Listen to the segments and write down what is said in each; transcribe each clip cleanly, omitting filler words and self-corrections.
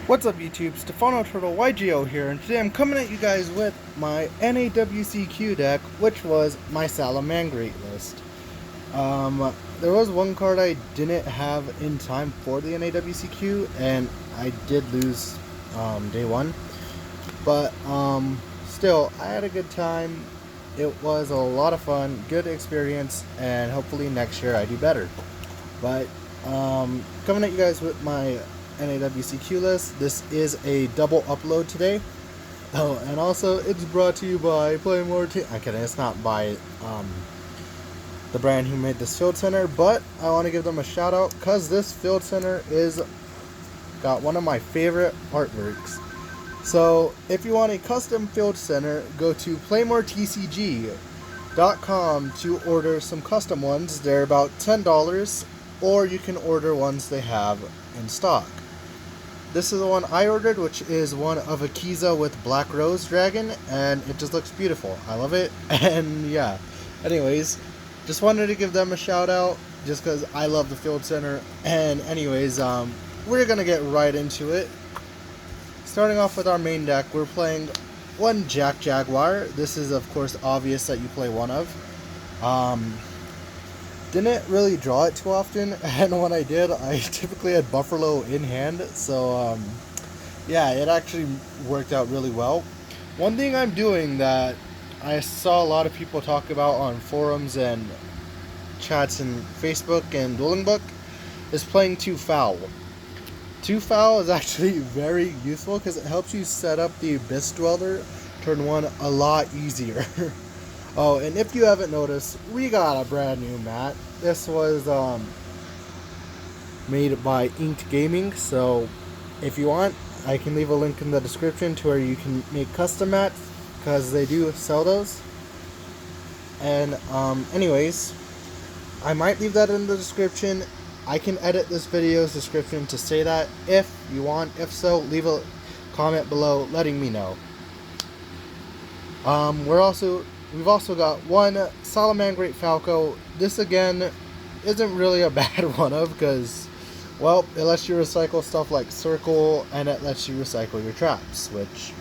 What's up YouTube, Stefano Turtle YGO here, and today I'm coming at you guys with my NAWCQ deck, which was my Salamangreat list. There was one card I didn't have in time for the NAWCQ, and I did lose day one. But still, I had a good time. It was a lot of fun, good experience, and hopefully next year I do better. But coming at you guys with my NAWCQ list. This is a double upload today. Oh, and also it's brought to you by Play More Team. I'm kidding, it's not by the brand who made this field center, but I want to give them a shout out because this field center is got one of my favorite artworks. So if you want a custom field center, go to playmoretcg.com to order some custom ones. They're about $10, or you can order ones they have in stock. This is the one I ordered, which is one of a Kiza with Black Rose Dragon, and it just looks beautiful. I love it, and yeah. Anyways, just wanted to give them a shout out, just because I love the field center. And anyways, we're gonna get right into it. Starting off with our main deck, we're playing one Jack Jaguar. This is, of course, obvious that you play one of. Didn't really draw it too often, and when I did, I typically had Buffalo in hand, so yeah, it actually worked out really well. One thing I'm doing that I saw a lot of people talk about on forums and chats in Facebook and Dueling Book is playing 2 Foul. 2 Foul is actually very useful because it helps you set up the Abyss Dweller turn 1 a lot easier. Oh, and if you haven't noticed, we got a brand new mat. This was made by Inked Gaming, so if you want, I can leave a link in the description to where you can make custom mats, because they do sell those. And anyways, I might leave that in the description. I can edit this video's description to say that if you want. If so, leave a comment below letting me know. We've also got one Salamangreat Falco. This again isn't really a bad one of, because, well, it lets you recycle stuff like Circle, and it lets you recycle your traps, which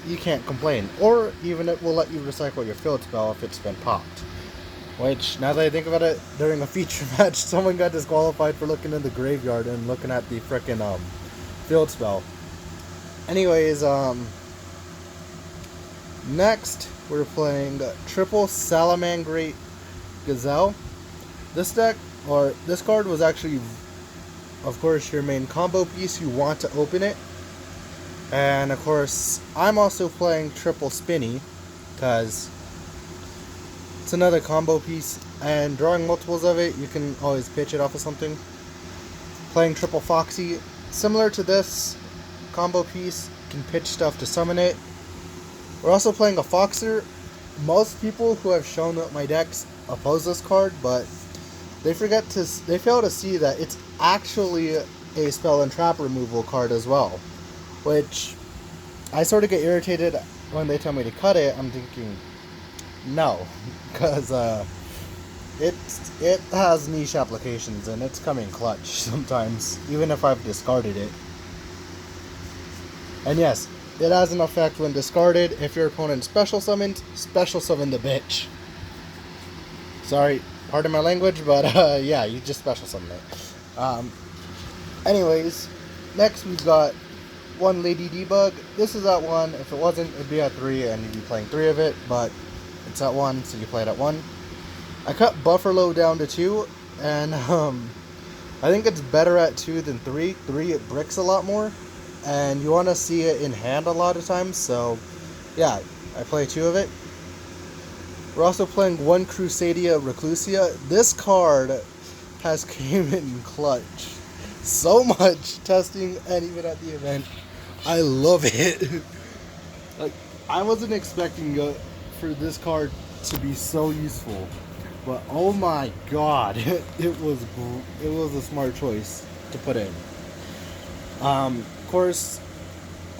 you can't complain. Or even it will let you recycle your field spell if it's been popped. Which, now that I think about it, during a feature match, someone got disqualified for looking in the graveyard and looking at the frickin' field spell. Anyways, next, we're playing triple Salamangreat Gazelle. This card was actually, of course, your main combo piece. You want to open it. And, of course, I'm also playing triple Spinny, because it's another combo piece. And drawing multiples of it, you can always pitch it off of something. Playing triple Foxy. Similar to this combo piece, you can pitch stuff to summon it. We're also playing a Foxer. Most people who have shown my decks oppose this card, but they fail to see that it's actually a spell and trap removal card as well. Which, I sort of get irritated when they tell me to cut it. I'm thinking, no, because it has niche applications and it's coming clutch sometimes, even if I've discarded it. And yes, it has an effect when discarded. If your opponent special summon the bitch. Sorry, pardon my language, but yeah, you just special summon it. Anyways, next we've got one Lady Debug. This is at 1. If it wasn't, it'd be at 3, and you'd be playing 3 of it, but it's at 1, so you play it at 1. I cut Buffalo down to 2, and I think it's better at 2 than 3. 3, it bricks a lot more, and you want to see it in hand a lot of times, so yeah, I play 2 of it. We're also playing one Crusadia Reclusia. This card has came in clutch. So much testing, and even at the event, I love it. Like, I wasn't expecting for this card to be so useful, but oh my god, it was a smart choice to put in. Of course,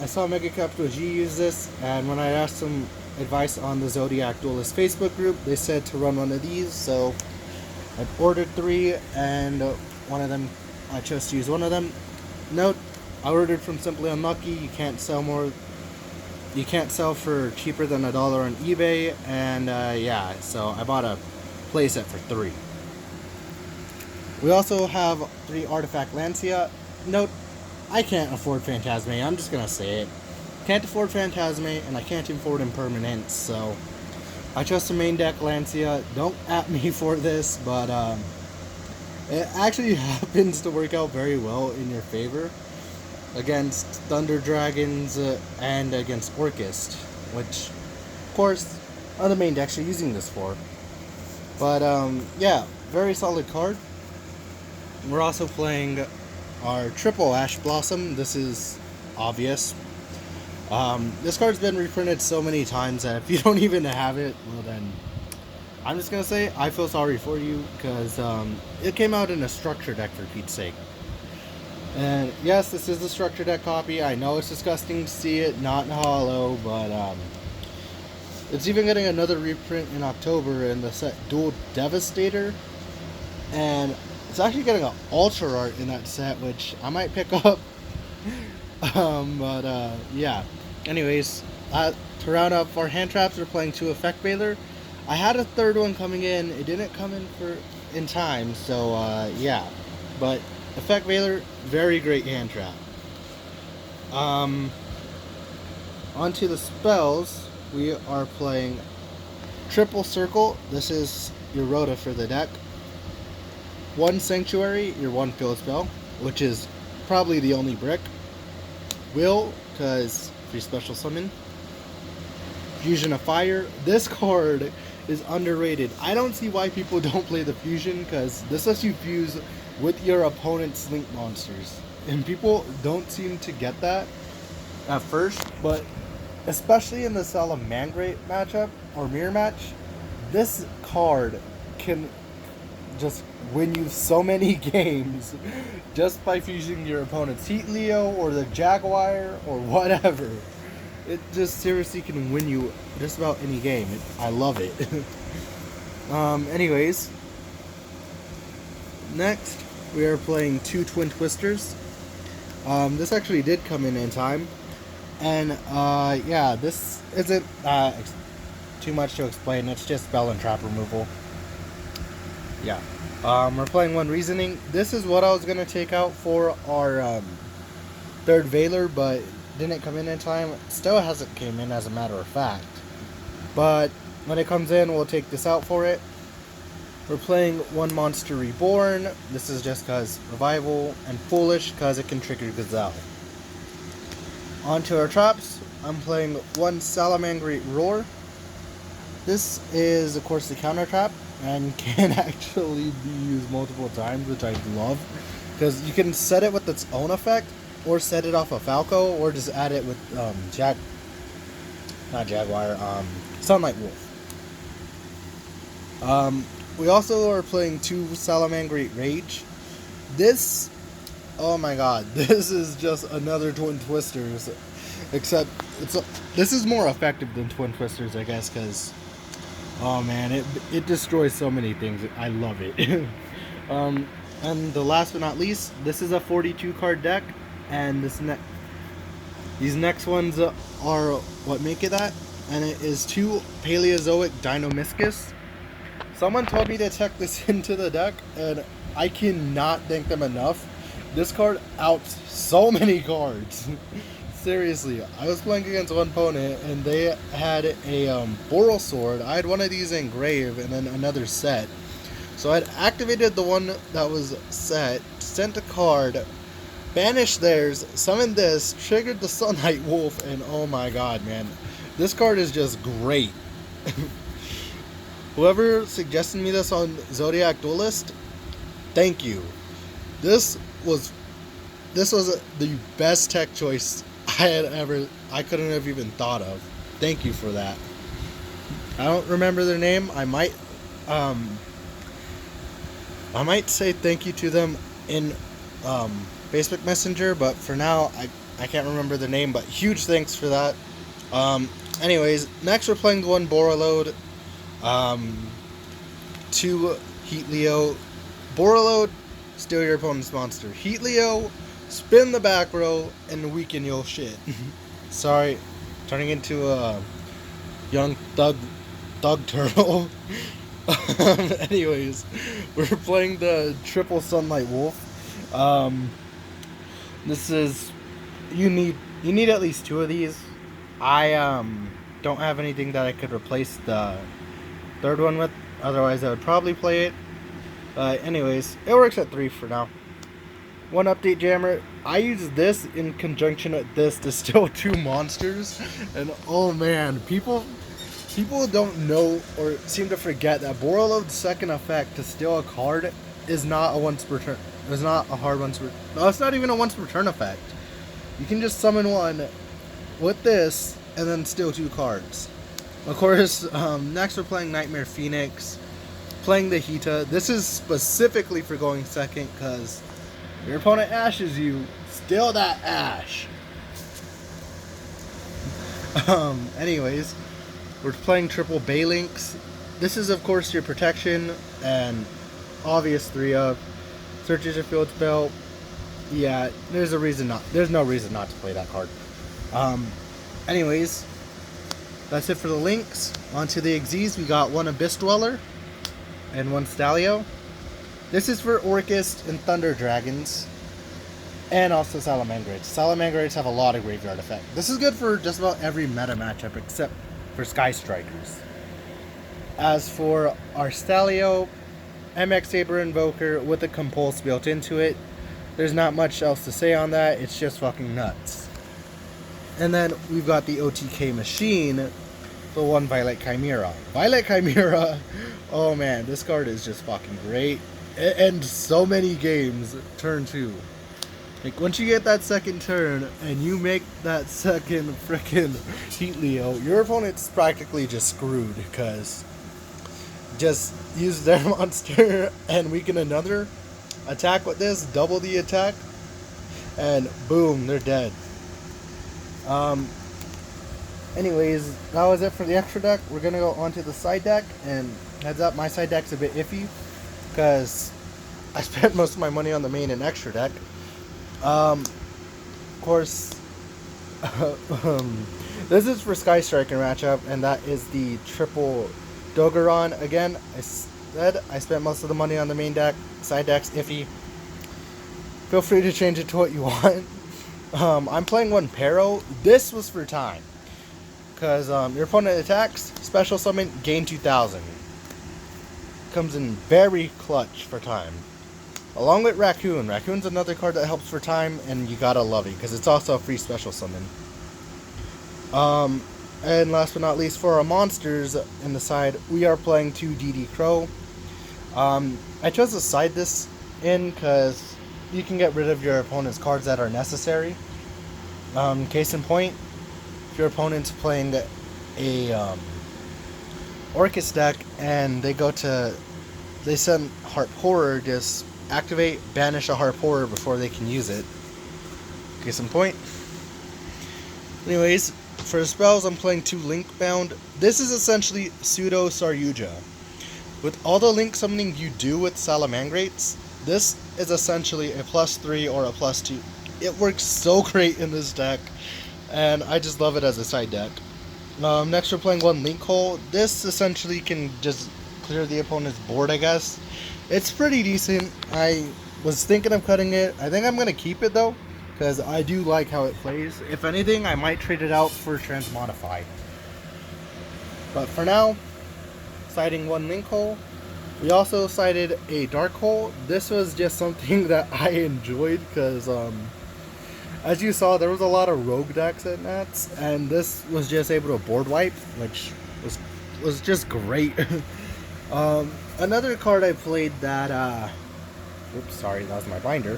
I saw Mega Capital G use this, and when I asked them advice on the Zodiac Duelist Facebook group, they said to run one of these, so I ordered 3, and one of them, I chose to use one of them. Note, I ordered from Simply Unlucky. You can't sell more. You can't sell for cheaper than $1 on eBay, and yeah, so I bought a playset for 3. We also have 3 Artifact Lancia. Note, I can't afford Phantasme. I'm just gonna say it. Can't afford Phantasme, and I can't afford Impermanence, so I chose the main deck Lancia. Don't at me for this, but it actually happens to work out very well in your favor against Thunder Dragons and against Orchist, which, of course, are the main decks you're using this for. But yeah, very solid card. We're also playing our triple Ash Blossom. This is obvious. This card's been reprinted so many times that if you don't even have it, well then, I'm just gonna say I feel sorry for you, because it came out in a structure deck, for Pete's sake. And yes, this is a structure deck copy. I know it's disgusting to see it not in hollow, but it's even getting another reprint in October in the set Dual Devastator, and it's actually getting an Ultra Art in that set, which I might pick up. Yeah. Anyways, to round up our hand traps, we're playing 2 Effect Veiler. I had a third one coming in. It didn't come in time, so yeah. But Effect Veiler, very great hand trap. Onto the spells, we are playing Triple Circle. This is your Rhoda for the deck. 1 Sanctuary, your 1 field spell, which is probably the only brick. Will, because free special summon. Fusion of Fire. This card is underrated. I don't see why people don't play the Fusion, because this lets you fuse with your opponent's Link monsters. And people don't seem to get that at first, but especially in the Salamangreat matchup or mirror match, this card can just win you so many games just by fusing your opponent's Heat Leo or the Jaguar or whatever. It just seriously can win you just about any game. I love it. Anyways, next we are playing 2 Twin Twisters. This actually did come in time, and yeah, this isn't too much to explain. It's just spell and trap removal. Yeah. We're playing 1 Reasoning. This is what I was going to take out for our 3rd Veiler, but didn't come in time. Still hasn't came in, as a matter of fact. But when it comes in, we'll take this out for it. We're playing 1 Monster Reborn. This is just because Revival, and Foolish because it can trigger Gazelle. Onto our traps, I'm playing 1 Salamangreat Roar. This is, of course, the counter trap, and can actually be used multiple times, which I love, because you can set it with its own effect, or set it off of Falco, or just add it with Sunlight Wolf. We also are playing 2 Salamangreat Rage. This, oh my god, this is just another Twin Twisters, except this is more effective than Twin Twisters, I guess, because oh man, it destroys so many things. I love it. And the last but not least, this is a 42 card deck, and these next ones are what make it that, and it is 2 Paleozoic Dinomischus. Someone told me to check this into the deck, and I cannot thank them enough. This card outs so many cards. Seriously, I was playing against one opponent, and they had a Boral Sword. I had one of these in Grave, and then another set. So I'd activated the one that was set, sent a card, banished theirs, summoned this, triggered the Sunlight Wolf, and oh my god, man. This card is just great. Whoever suggested me this on Zodiac Duelist, thank you. This was the best tech choice I couldn't have even thought of. Thank you for that. I don't remember their name. I might say thank you to them in Facebook Messenger, but for now I can't remember the name, but huge thanks for that. Anyways, next we're playing the 1 Borreload, 2 Heat Leo. Borreload, steal your opponent's monster. Heat Leo, spin the back row, and weaken your shit. Sorry, turning into a young thug turtle. Anyways, we're playing the triple sunlight wolf. This is you need at least 2 of these. I don't have anything that I could replace the third one with. Otherwise, I would probably play it. Anyways, it works at 3 for now. One update, Jammer. I use this in conjunction with this to steal 2 monsters, and oh man, people don't know or seem to forget that Borreload's second effect to steal a card is not a once per turn. It's not a hard once per. No, it's not even a once per turn effect. You can just summon one with this and then steal 2 cards. Of course, next we're playing Nightmare Phoenix, playing the Hita. This is specifically for going second because your opponent ashes you, steal that ash. Anyways, we're playing triple Balinks. This is of course your protection and obvious 3 of searches your field spell. Yeah, there's no reason not to play that card. Anyways, that's it for the links. Onto the Xyz, we got 1 Abyss Dweller and 1 Stalio. This is for Orcust and Thunder Dragons, and also Salamangreats. Salamangreats have a lot of graveyard effect. This is good for just about every meta matchup except for Sky Strikers. As for our Stalio, MX Saber Invoker with a Compulse built into it. There's not much else to say on that, it's just fucking nuts. And then we've got the OTK Machine, the 1 Violet Chimera. Violet Chimera, oh man, this card is just fucking great. It ends so many games, turn 2. Like, once you get that second turn, and you make that second frickin' Heat Leo, your opponent's practically just screwed, because just use their monster and weaken another, attack with this, double the attack, and boom, they're dead. Anyways, that was it for the extra deck. We're gonna go onto the side deck, and heads up, my side deck's a bit iffy because I spent most of my money on the main and extra deck. Of course, this is for Sky Striker matchup, and that is the triple Dogeron. Again, I said I spent most of the money on the main deck. Side deck's iffy. Feel free to change it to what you want. I'm playing 1 Pero. This was for time. Because your opponent attacks, special summon, gain 2000. Comes in very clutch for time. Along with Raccoon. Raccoon's another card that helps for time, and you gotta love it, because it's also a free special summon. And last but not least, for our monsters in the side, we are playing 2 DD Crow. I chose to side this in because you can get rid of your opponent's cards that are necessary. Case in point, if your opponent's playing a Orcust deck and they send Harp Horror, just activate, banish a Harp Horror before they can use it. Case in point. Anyways, for the spells, I'm playing 2 Link Bound. This is essentially pseudo Saryuja. With all the link summoning you do with Salamangreats, this is essentially a +3 or a +2. It works so great in this deck, and I just love it as a side deck. Next we're playing 1 Link Hole. This essentially can just clear the opponent's board, I guess. It's pretty decent. I was thinking of cutting it. I think I'm going to keep it though, because I do like how it plays. If anything, I might trade it out for Transmodify. But for now, siding 1 Link Hole. We also sided a Dark Hole. This was just something that I enjoyed because, as you saw, there was a lot of rogue decks at Nats, and this was just able to board wipe, which was just great. Another card I played that, oops, sorry, that was my binder,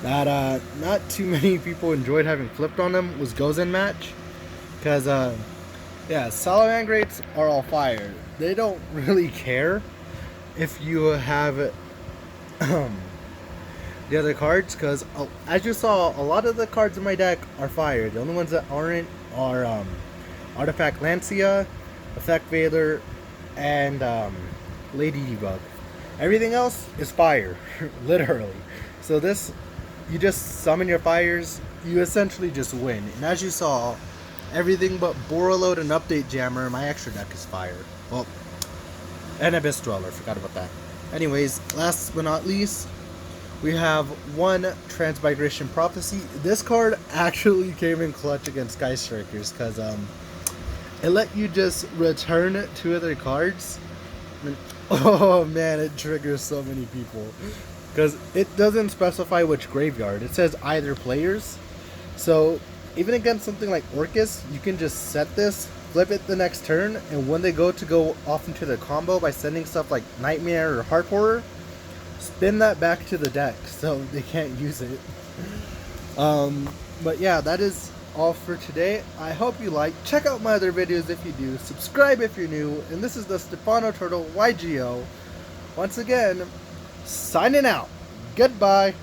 that not too many people enjoyed having flipped on them was Gozen Match, because, yeah, Salamangreats are all fire. They don't really care if you have the other cards, because as you saw, a lot of the cards in my deck are fire. The only ones that aren't are Artifact Lancia, Effect Veiler, and Lady Debug. Everything else is fire, literally. So this you just summon your fires, you essentially just win. And as you saw, everything but Borreload and Update Jammer, my extra deck is fire. Well, and Abyss Dweller, forgot about that. Anyways, last but not least, we have one Transmigration Prophecy. This card actually came in clutch against Sky Strikers because it let you just return 2 other cards. And, oh man, it triggers so many people because it doesn't specify which graveyard. It says either players. So even against something like Orcus, you can just set this, flip it the next turn, and when they go off into the combo by sending stuff like Nightmare or Heart Horror, spin that back to the deck so they can't use it. But yeah, that is all for today. I hope you like. Check out my other videos if you do. Subscribe if you're new. And this is the Stefano Turtle YGO. Once again, signing out. Goodbye.